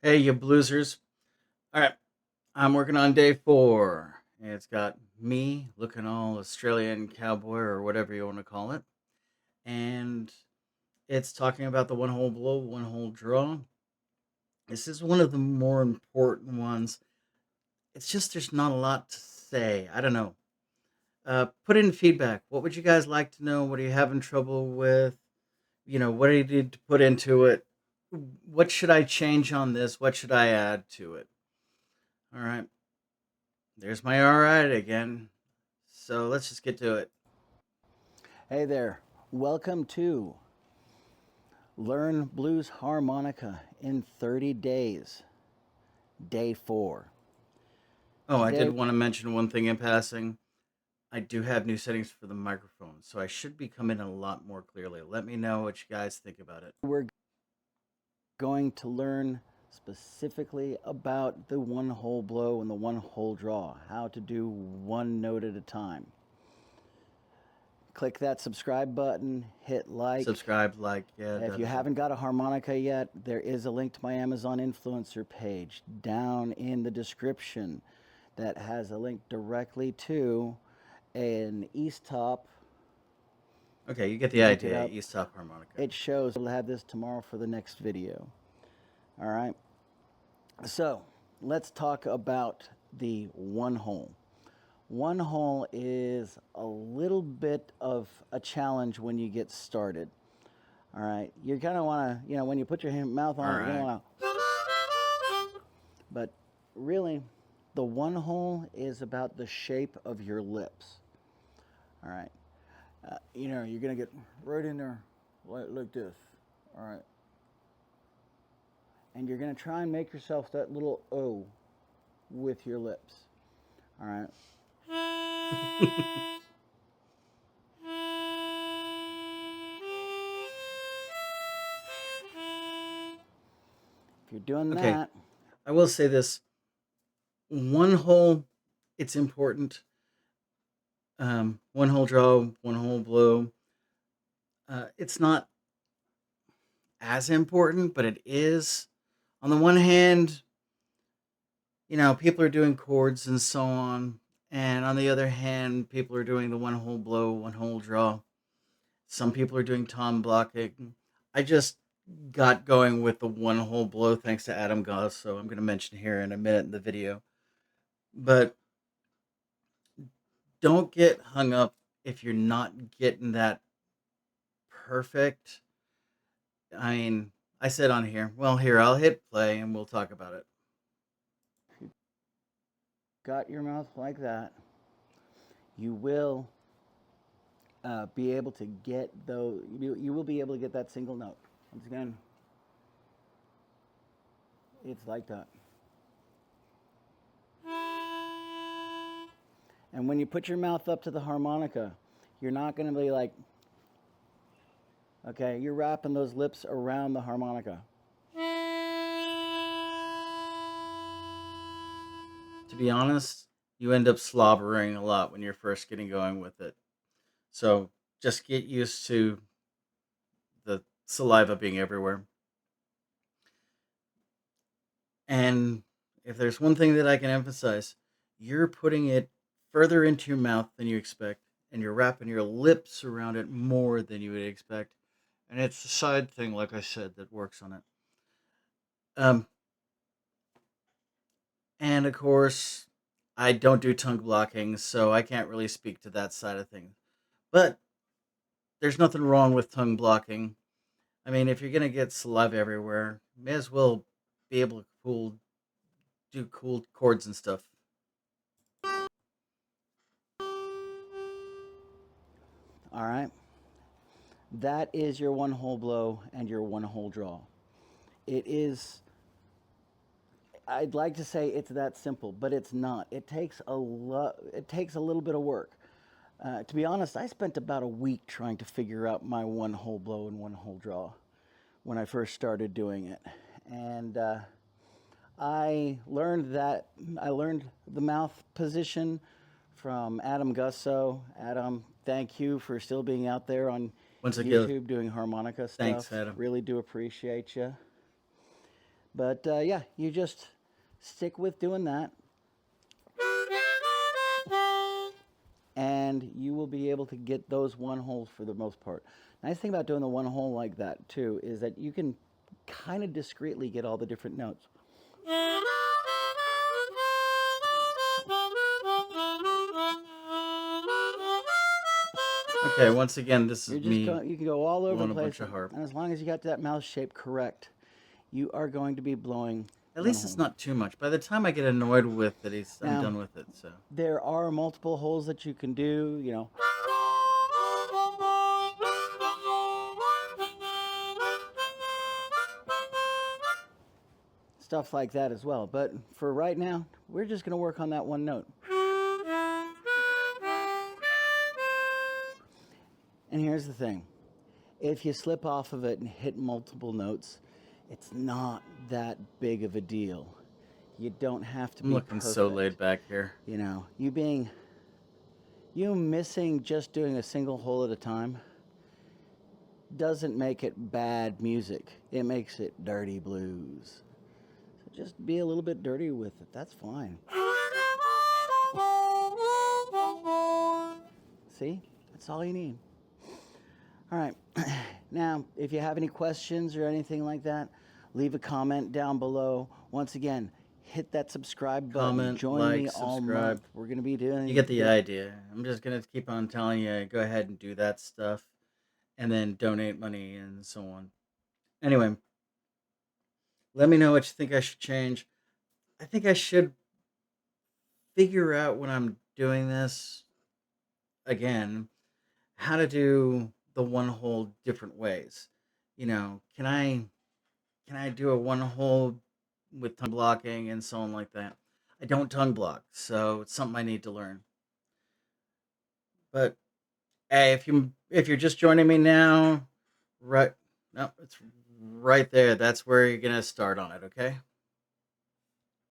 Hey, you bloozers. All right, I'm working on day 4. It's got me looking all Australian cowboy or whatever you want to call it. And it's talking about the one hole blow, one hole draw. This is one of the more important ones. It's just there's not a lot to say. I don't know. Put in feedback. What would you guys like to know? What are you having trouble with? What do you need to put into it? What should I change on this? What should I add to it? All right. There's my all right again. So let's just get to it. Hey there, welcome to Learn Blues Harmonica in 30 Days, Day 4. Oh, I did Today want to mention one thing in passing. I do have new settings for the microphone, so I should be coming in a lot more clearly. Let me know what you guys think about it. we're going to learn specifically about the one hole blow and the one hole draw, how to do one note at a time. Click that subscribe button, hit like. Subscribe, like, yeah, If da you da da. haven't got a harmonica yet, there is a link to my Amazon influencer page down in the description that has a link directly to an East Top. Okay, you get the Look it idea. up. East Top Harmonica. It shows I'll have this tomorrow for the next video. All right. So let's talk about the one hole. One hole is a little bit of a challenge when you get started. All right. You're going to want to, when you put your mouth All on it, you're going to right. want to, but really, the one hole is about the shape of your lips. All right. You're going to get right in there like this. All right. And you're going to try and make yourself that little O with your lips. All right. If you're doing Okay, that, I will say this. One hole, it's important. One hole draw, one hole blow. It's not as important, but it is. On the one hand, people are doing chords and so on. And on the other hand, people are doing the one hole blow, one hole draw. Some people are doing tom blocking. I just got going with the one hole blow thanks to Adam Goss, so I'm going to mention here in a minute in the video. But don't get hung up if you're not getting that perfect. I mean, I said on here, well, here, I'll hit play and we'll talk about it. got your mouth like that, you will be able to get those. You will be able to get that single note. Once again, it's like that. And when you put your mouth up to the harmonica, you're not going to be like, okay, you're wrapping those lips around the harmonica. To be honest, you end up slobbering a lot when you're first getting going with it. So just get used to the saliva being everywhere. And if there's one thing that I can emphasize, you're putting it further into your mouth than you expect, and you're wrapping your lips around it more than you would expect. And it's the side thing, like I said, that works on it. Um, and of course, I don't do tongue blocking, so I can't really speak to that side of things. But there's nothing wrong with tongue blocking. I mean, if you're gonna get saliva everywhere, may as well be able to do cool chords and stuff. All right. That is your one hole blow and your one hole draw. It is, I'd like to say it's that simple, but it's not. It takes a little bit of work. To be honest, I spent about a week trying to figure out my one hole blow and one hole draw when I first started doing it. And I learned the mouth position from Adam Gusso. Adam, thank you for still being out there on Once again, YouTube doing harmonica thanks, stuff. Adam. Really do appreciate you. But yeah, you just stick with doing that, and you will be able to get those one holes for the most part. Nice thing about doing the one hole like that too is that you can kind of discreetly get all the different notes. Okay, once again, this is You're just me going, you can go all over the blowing a place, bunch of harp. and as long as you got that mouth shape correct, you are going to be blowing At one least it's hole. not too much. By the time I get annoyed with it, I'm Now, done with it. So there are multiple holes that you can do, stuff like that as well. But for right now, we're just going to work on that one note. And here's the thing, if you slip off of it and hit multiple notes, it's not that big of a deal. You don't have to I'm be looking so laid perfect. back here. You missing just doing a single hole at a time doesn't make it bad music. It makes it dirty blues. So just be a little bit dirty with it. That's fine. See? That's all you need. All right. Now, if you have any questions or anything like that, leave a comment down below. Once again, hit that subscribe button. Comment, Join me like, all subscribe. month. We're going to be You doing get the idea. I'm just gonna keep on telling you, go ahead and do that stuff, and then donate money and so on. Anyway, let me know what you think I should change. I think I should figure out when I'm doing this again how to do the one hole different ways. Can I do a one hole with tongue blocking and so on like that? I don't tongue block, so it's something I need to learn. But hey, if you're just joining me now, right, no, it's right there. That's where you're gonna start on it. Okay.